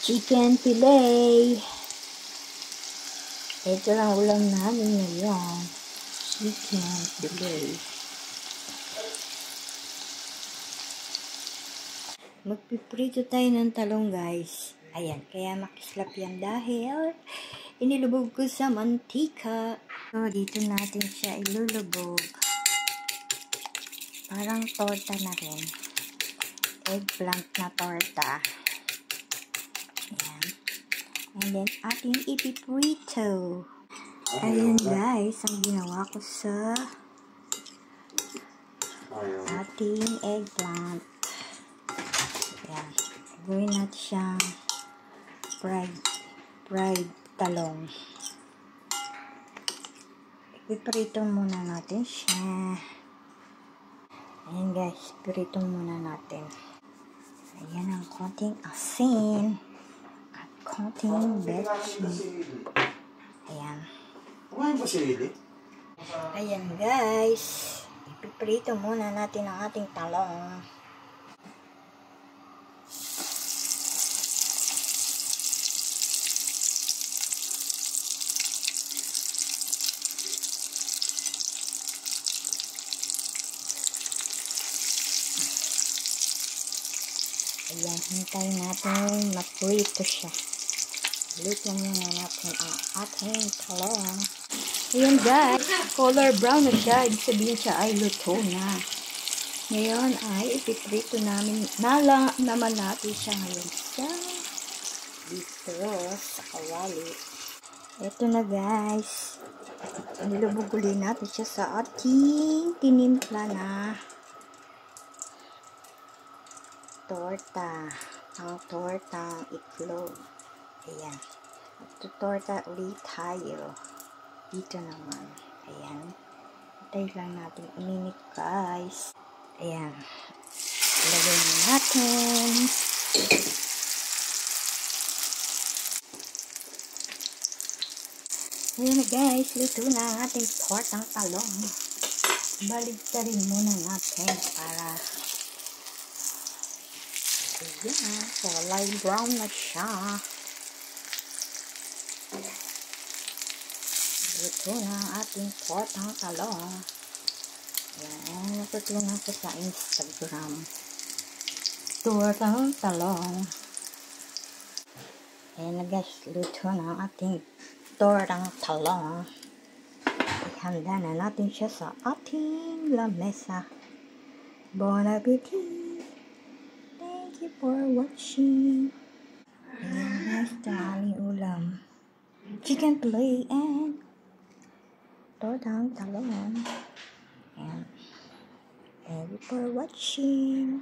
Chicken fillet. Ito lang ulam namin ngayon. Chicken fillet. Magpiprito tayo ng talong, guys. Ayan, kaya makislap yan dahil inilubog ko sa mantika. So, dito natin siya ilulubog. Parang torta na rin. Eggplant na torta. Ayan. And then, ating ipiprito. Ayan, guys, ang ginawa ko sa ating eggplant. Ayan. Gawin natin siyang fried talong. Ipiprito muna natin siya. Ayan, guys, prito muna natin. Ayan ang konting asin. Konting betchin. Ayan. Ayan, guys. Ipiprito muna natin ang ating talong. Ayan, hintayin natin maprito siya. Luto muna natin ang ating talong. Ayan, guys, color brown na siya. Ibig sabihin siya ay luto na. Ngayon ay ipiprito namin naman natin siya ngayon sa dito sa kawali. Ito na, guys. Nilubog ulit natin siya sa ating tinimpla na torta. Ang tortang itlog. Ayan. Magtutorta ulit tayo. Dito naman. Ayan. Hintay lang natin ininit, guys. Ayan. Ilagay na natin. Ayan na, guys. Luto na ang ating tortang talong. Baligtarin muna natin para ayan. Kulay brown na siya. Ito na ang ating tortang talong. Ayan, natutunan ko sa Instagram. Tortang talong. Ayan na, guys, luto na ang ating tortang talong. Ihanda na natin siya sa ating lamesa. Bon appetit! Thank you for watching. Ayan, guys, ito ang aming ulam. Chicken fillet and tortang talong. And thank you for watching.